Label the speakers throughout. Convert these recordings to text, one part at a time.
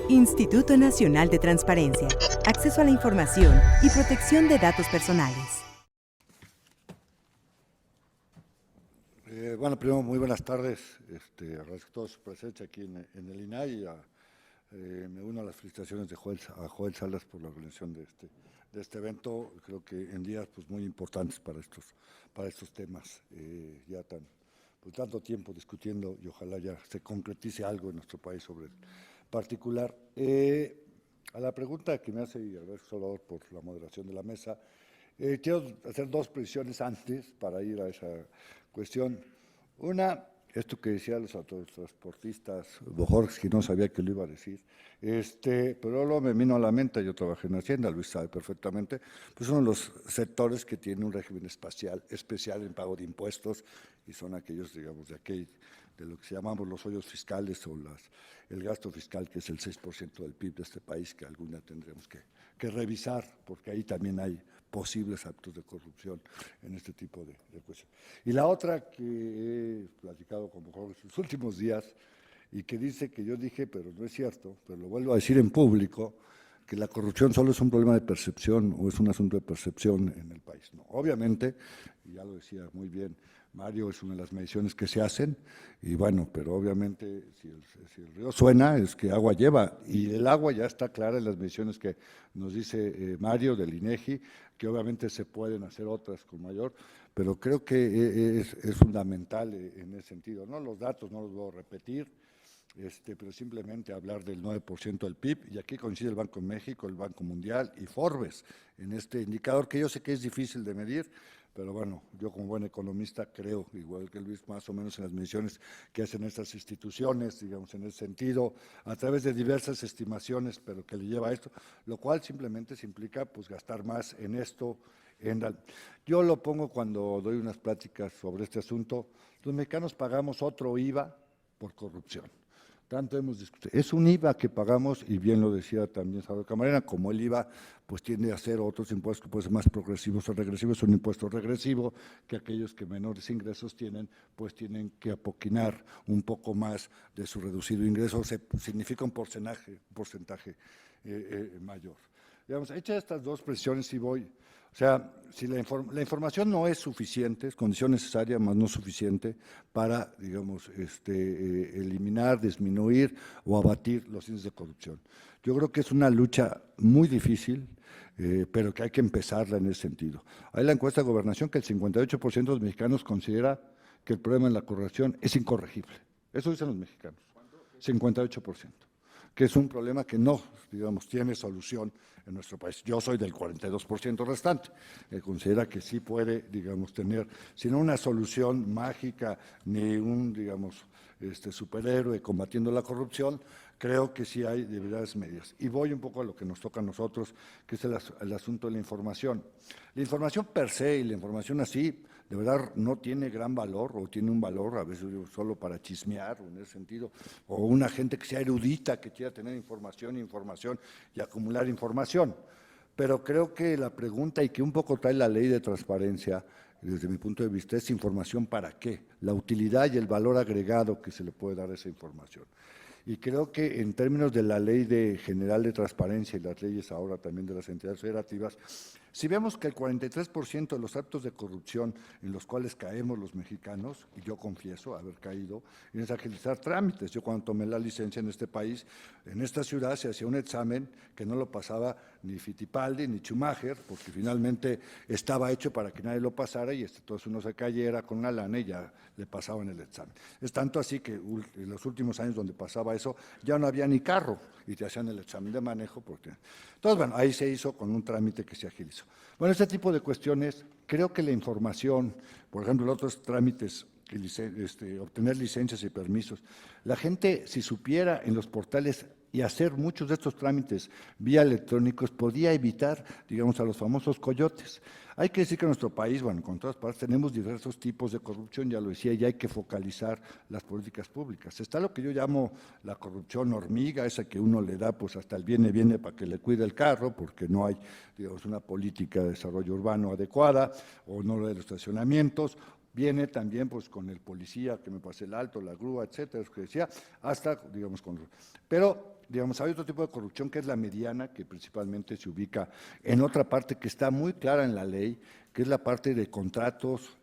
Speaker 1: Instituto Nacional de Transparencia, Acceso a la Información y Protección de Datos Personales.
Speaker 2: Bueno, primero, muy buenas tardes. Agradezco toda su presencia aquí en el INAI. Me uno a las felicitaciones a Joel Salas por la organización de este evento. Creo que en días pues, muy importantes para estos temas, ya tanto tiempo discutiendo, y ojalá ya se concretice algo en nuestro país sobre el particular. A la pregunta que me hace, y agradezco Salvador por la moderación de la mesa, quiero hacer dos precisiones antes para ir a esa cuestión. Una, esto que decía los autotransportistas, Bojorski, no sabía que lo iba a decir, pero luego me vino a la mente, yo trabajé en Hacienda, Luis sabe perfectamente, pues uno de los sectores que tiene un régimen especial en pago de impuestos, y son aquellos, digamos, de lo que llamamos los hoyos fiscales o el gasto fiscal, que es el 6% del PIB de este país, que algún día tendremos que revisar, porque ahí también hay posibles actos de corrupción en este tipo de cuestiones. Y la otra que he platicado con Jorge en los últimos días y que dice que yo dije, pero no es cierto, pero lo vuelvo a decir en público, que la corrupción solo es un problema de percepción o es un asunto de percepción en el país. No, obviamente, y ya lo decía muy bien Mario, es una de las mediciones que se hacen, y bueno, pero obviamente si el río suena es que agua lleva, y el agua ya está clara en las mediciones que nos dice Mario del INEGI, que obviamente se pueden hacer otras con mayor, pero creo que es fundamental en ese sentido, ¿no? Los datos no los voy a repetir, pero simplemente hablar del 9% del PIB, y aquí coincide el Banco de México, el Banco Mundial y Forbes en este indicador, que yo sé que es difícil de medir, pero bueno, yo como buen economista creo, igual que Luis, más o menos en las mediciones que hacen estas instituciones, digamos, en ese sentido, a través de diversas estimaciones, pero que le lleva a esto, lo cual simplemente se implica pues gastar más en esto. Yo lo pongo cuando doy unas pláticas sobre este asunto, los mexicanos pagamos otro IVA por corrupción. Tanto hemos discutido. Es un IVA que pagamos, y bien lo decía también Salvador Camarena, como el IVA pues tiende a ser otros impuestos que pueden ser más progresivos o regresivos, es un impuesto regresivo que aquellos que menores ingresos tienen, pues tienen que apoquinar un poco más de su reducido ingreso, significa un porcentaje mayor. Digamos, hechas estas dos presiones, y voy. O sea, si la información no es suficiente, es condición necesaria, más no suficiente para, digamos, eliminar, disminuir o abatir los índices de corrupción. Yo creo que es una lucha muy difícil, pero que hay que empezarla en ese sentido. Hay la encuesta de Gobernación que el 58% de los mexicanos considera que el problema de la corrupción es incorregible. Eso dicen los mexicanos, 58%, que es un problema que no, digamos, tiene solución en nuestro país. Yo soy del 42% restante, considera que sí puede, digamos, tener, si no una solución mágica, ni un, digamos, superhéroe combatiendo la corrupción, creo que sí hay debilidades medias. Y voy un poco a lo que nos toca a nosotros, que es el asunto de la información. La información per se y la información así, de verdad no tiene gran valor, o tiene un valor a veces solo para chismear, en ese sentido, o una gente que sea erudita, que quiera tener información y acumular información. Pero creo que la pregunta, y que un poco trae la ley de transparencia, desde mi punto de vista, es información para qué, la utilidad y el valor agregado que se le puede dar a esa información. Y creo que en términos de la Ley General de Transparencia y las leyes ahora también de las entidades federativas, si vemos que el 43% de los actos de corrupción en los cuales caemos los mexicanos, y yo confieso haber caído, es agilizar trámites. Yo cuando tomé la licencia en este país, en esta ciudad se hacía un examen que no lo pasaba ni Fittipaldi ni Schumacher, porque finalmente estaba hecho para que nadie lo pasara y entonces uno se cayera con una lana y ya le pasaban el examen. Es tanto así que en los últimos años donde pasaba eso, ya no había ni carro y te hacían el examen de manejo. Entonces, bueno, ahí se hizo con un trámite que se agilizó. Bueno, este tipo de cuestiones, creo que la información, por ejemplo, los otros trámites, obtener licencias y permisos, la gente, si supiera en los portales y hacer muchos de estos trámites vía electrónicos, podía evitar, digamos, a los famosos coyotes. Hay que decir que en nuestro país, bueno, con todas partes, tenemos diversos tipos de corrupción, ya lo decía, y hay que focalizar las políticas públicas. Está lo que yo llamo la corrupción hormiga, esa que uno le da pues hasta el viene para que le cuide el carro, porque no hay, digamos, una política de desarrollo urbano adecuada, o no de los estacionamientos. Viene también pues con el policía que me pase el alto, la grúa, etcétera, es que decía, hasta, digamos, con… Pero digamos, hay otro tipo de corrupción que es la mediana, que principalmente se ubica en otra parte que está muy clara en la ley, que es la parte de contratos,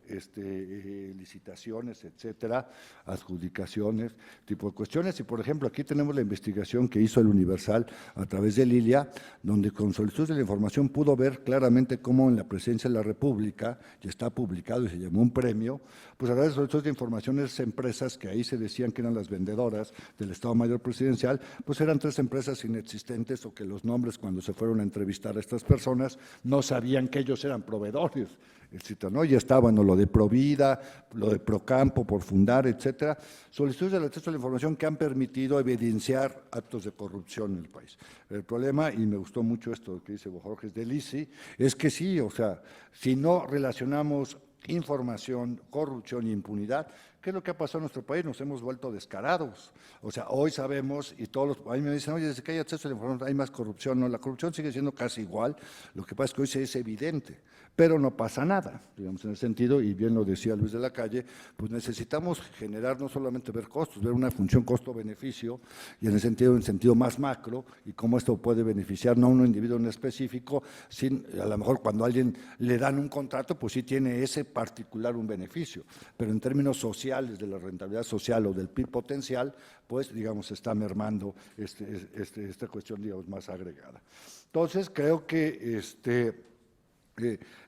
Speaker 2: licitaciones, etcétera, adjudicaciones, tipo de cuestiones. Y, por ejemplo, aquí tenemos la investigación que hizo el Universal a través de Lilia, donde con solicitud de la información pudo ver claramente cómo en la presidencia de la República, y está publicado y se llamó un premio, pues a través de solicitudes de información, esas empresas que ahí se decían que eran las vendedoras del Estado Mayor Presidencial, pues eran 3 empresas inexistentes o que los nombres cuando se fueron a entrevistar a estas personas no sabían que ellos eran proveedores, etcétera, ¿no? Ya estaban lo de Provida, lo de Procampo por fundar, etcétera, solicitudes de acceso a la información que han permitido evidenciar actos de corrupción en el país. El problema, y me gustó mucho esto que dice Jorge del ICI, es que sí, o sea, si no relacionamos información, corrupción e impunidad, ¿qué es lo que ha pasado en nuestro país? Nos hemos vuelto descarados. O sea, hoy sabemos, y todos a mí me dicen, oye, desde que hay acceso a la información hay más corrupción. No, la corrupción sigue siendo casi igual, lo que pasa es que hoy se es evidente, pero no pasa nada, digamos, en el sentido, y bien lo decía Luis de la Calle, pues necesitamos generar, no solamente ver costos, ver una función costo-beneficio, y en el sentido más macro, y cómo esto puede beneficiar no a un individuo en específico, sin, a lo mejor cuando a alguien le dan un contrato, pues sí tiene ese particular un beneficio, pero en términos sociales, de la rentabilidad social o del PIB potencial, pues, digamos, está mermando esta cuestión, digamos, más agregada. Entonces, creo que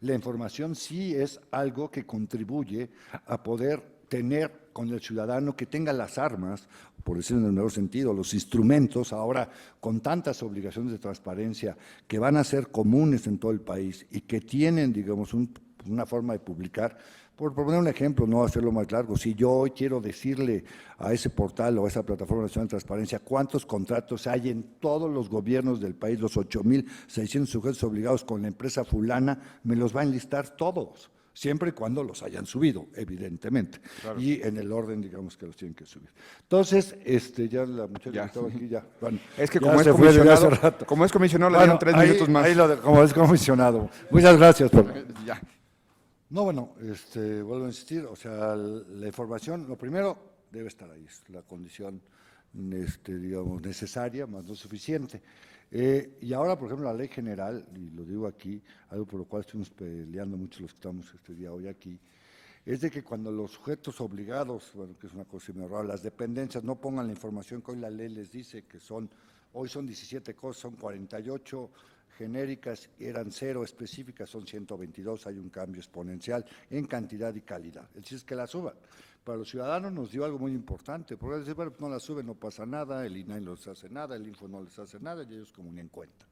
Speaker 2: la información sí es algo que contribuye a poder tener con el ciudadano que tenga las armas, por decirlo en el mejor sentido, los instrumentos, ahora con tantas obligaciones de transparencia que van a ser comunes en todo el país y que tienen, digamos, una forma de publicar. Por poner un ejemplo, no hacerlo más largo, si yo hoy quiero decirle a ese portal o a esa plataforma nacional de transparencia cuántos contratos hay en todos los gobiernos del país, los 8,600 sujetos obligados con la empresa fulana, me los va a enlistar todos, siempre y cuando los hayan subido, evidentemente, claro. Y en el orden, digamos, que los tienen que subir. Entonces, ya la muchacha que estaba aquí, ya, bueno,
Speaker 3: es que
Speaker 2: como es
Speaker 3: comisionado, le dieron 3 minutos más.
Speaker 2: Como es comisionado. Muchas gracias.
Speaker 3: Ya.
Speaker 2: No, bueno, vuelvo a insistir, o sea, la información, lo primero debe estar ahí, es la condición, digamos, necesaria, más no suficiente. Y ahora, por ejemplo, la ley general, y lo digo aquí, algo por lo cual estuvimos peleando mucho los que estamos este día hoy aquí, es de que cuando los sujetos obligados, bueno, que es una cosa muy rara, las dependencias no pongan la información que hoy la ley les dice que hoy son 17 cosas, son 48 genéricas, eran 0 específicas, son 122, hay un cambio exponencial en cantidad y calidad. El chiste es que la suban. Para los ciudadanos nos dio algo muy importante, porque decir, bueno, no la suben, no pasa nada, el INAI no les hace nada, el Info no les hace nada, y ellos como ni en cuenta.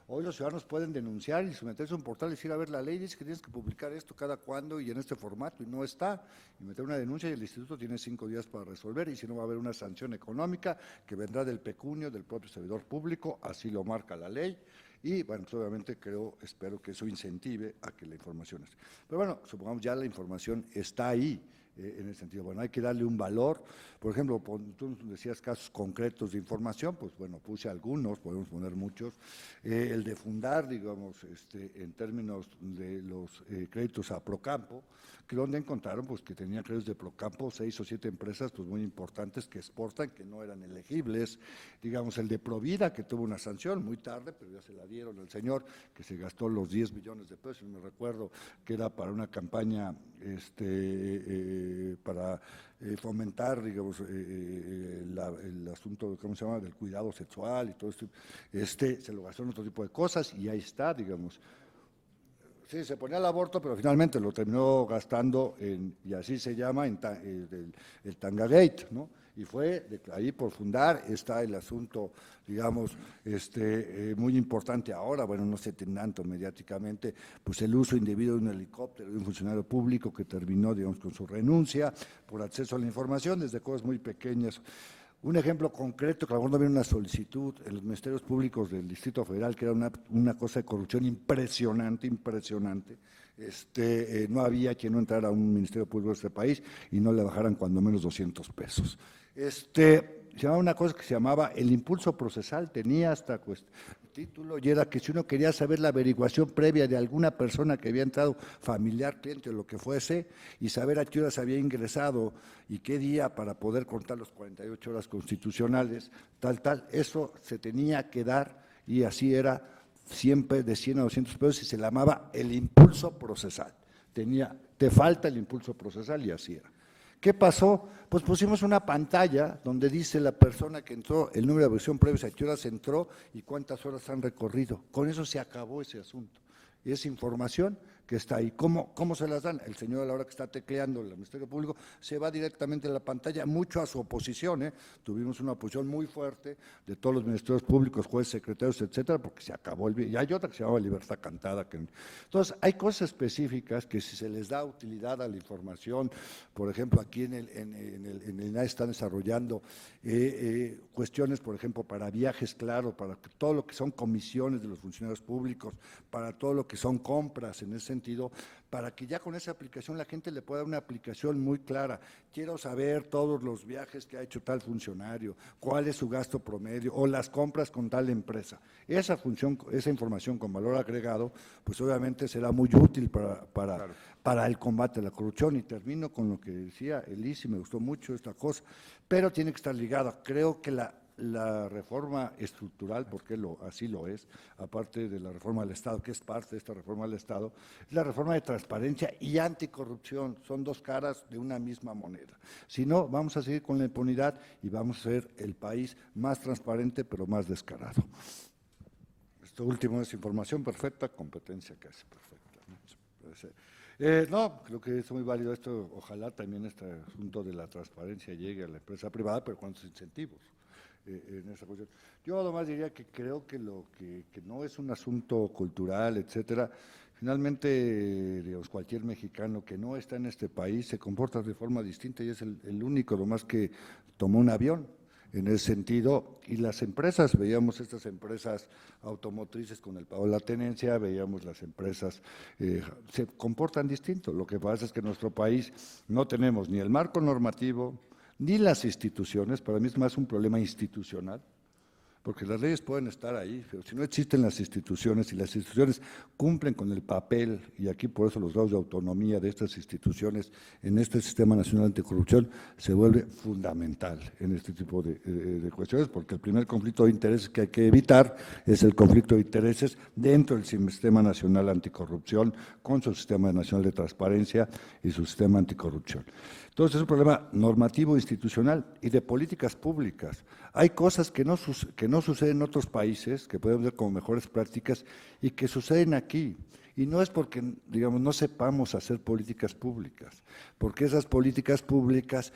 Speaker 2: Hoy los ciudadanos pueden denunciar y someterse a un portal y decir, a ver, la ley dice que tienes que publicar esto cada cuándo y en este formato, y no está, y meter una denuncia y el instituto tiene 5 días para resolver, y si no va a haber una sanción económica que vendrá del pecunio del propio servidor público, así lo marca la ley. Y, bueno, pues obviamente espero que eso incentive a que la información esté. Pero bueno, supongamos ya la información está ahí, en el sentido, bueno, hay que darle un valor. Por ejemplo, tú decías casos concretos de información, pues bueno, puse algunos, podemos poner muchos. El de fundar, digamos, en términos de los créditos a Procampo, que donde encontraron pues que tenía créditos de Procampo 6 o 7 empresas pues muy importantes que exportan, que no eran elegibles. Digamos, el de Provida, que tuvo una sanción muy tarde, pero ya se la dieron al señor, que se gastó los 10 millones de pesos, me recuerdo que era para una campaña para fomentar, digamos, el asunto, ¿cómo se llama?, del cuidado sexual y todo esto, se lo gastó en otro tipo de cosas y ahí está, digamos. Sí, se ponía el aborto, pero finalmente lo terminó gastando y así se llama, el Tangagate, ¿no? Y fue ahí por fundar, está el asunto, digamos, muy importante ahora, bueno, no sé tanto mediáticamente, pues el uso indebido de un helicóptero de un funcionario público que terminó, digamos, con su renuncia por acceso a la información, desde cosas muy pequeñas. Un ejemplo concreto, que a lo mejor no viene una solicitud en los ministerios públicos del Distrito Federal, que era una cosa de corrupción impresionante, no había quien no entrara a un ministerio público de este país y no le bajaran cuando menos 200 pesos. Se llamaba una cosa que se llamaba el impulso procesal, tenía hasta título y era que si uno quería saber la averiguación previa de alguna persona que había entrado, familiar, cliente o lo que fuese, y saber a qué horas había ingresado y qué día para poder contar los 48 horas constitucionales, eso se tenía que dar y así era siempre de 100 a 200 pesos y se le llamaba el impulso procesal. Te falta el impulso procesal y así era. ¿Qué pasó? Pues pusimos una pantalla donde dice la persona que entró, el número de versión previa, a qué horas entró y cuántas horas han recorrido. Con eso se acabó ese asunto. Y esa información que está ahí. ¿Cómo se las dan? El señor a la hora que está tecleando el Ministerio Público se va directamente a la pantalla, mucho a su oposición, Tuvimos una oposición muy fuerte de todos los ministerios públicos, jueces, secretarios, etcétera, porque se acabó y hay otra que se llama libertad cantada. Entonces, hay cosas específicas que si se les da utilidad a la información, por ejemplo, aquí en el INAI están desarrollando cuestiones, por ejemplo, para viajes, claro, para todo lo que son comisiones de los funcionarios públicos, para todo lo que son compras en ese sentido, para que ya con esa aplicación la gente le pueda dar una aplicación muy clara. Quiero saber todos los viajes que ha hecho tal funcionario, cuál es su gasto promedio o las compras con tal empresa. Esa información con valor agregado, pues obviamente será muy útil para el combate a la corrupción. Y termino con lo que decía Elise, me gustó mucho esta cosa, pero tiene que estar ligada. Creo que la reforma estructural, porque así lo es, aparte de la reforma del Estado, que es parte de esta reforma del Estado, es la reforma de transparencia y anticorrupción, son dos caras de una misma moneda. Si no, vamos a seguir con la impunidad y vamos a ser el país más transparente, pero más descarado. Esto último es información perfecta, competencia casi perfecta, ¿no? Creo que es muy válido esto, ojalá también este asunto de la transparencia llegue a la empresa privada, pero con sus incentivos. En esa cuestión. Yo además diría que creo que que no es un asunto cultural, etcétera. Finalmente, digamos, cualquier mexicano que no está en este país se comporta de forma distinta y es el único, lo más que tomó un avión en ese sentido. Y las empresas, veíamos estas empresas automotrices con el pago de la tenencia, veíamos las empresas, se comportan distinto. Lo que pasa es que en nuestro país no tenemos ni el marco normativo, ni las instituciones. Para mí es más un problema institucional, porque las leyes pueden estar ahí, pero si no existen las instituciones y las instituciones cumplen con el papel, y aquí por eso los grados de autonomía de estas instituciones en este Sistema Nacional Anticorrupción se vuelve fundamental en este tipo de cuestiones, porque el primer conflicto de intereses que hay que evitar es el conflicto de intereses dentro del Sistema Nacional Anticorrupción, con su Sistema Nacional de Transparencia y su Sistema Anticorrupción. Entonces es un problema normativo, institucional y de políticas públicas. Hay cosas que no suceden en otros países, que podemos ver como mejores prácticas y que suceden aquí. Y no es porque, digamos, no sepamos hacer políticas públicas, porque esas políticas públicas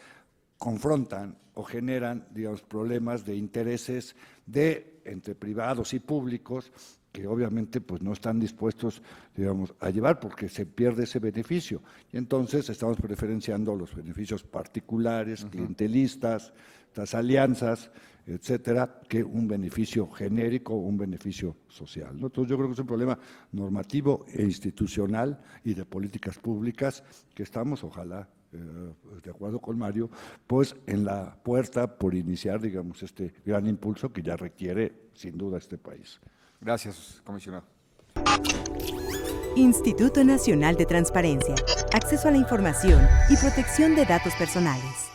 Speaker 2: confrontan o generan, digamos, problemas de intereses entre privados y públicos que obviamente pues no están dispuestos, digamos, a llevar porque se pierde ese beneficio. Y entonces estamos preferenciando los beneficios particulares, clientelistas, las alianzas, etcétera, que un beneficio genérico o un beneficio social, ¿no? Entonces yo creo que es un problema normativo e institucional y de políticas públicas que estamos, ojalá, de acuerdo con Mario, pues en la puerta por iniciar, digamos, este gran impulso que ya requiere sin duda este país.
Speaker 3: Gracias, comisionado.
Speaker 1: Instituto Nacional de Transparencia, Acceso a la Información y Protección de Datos Personales.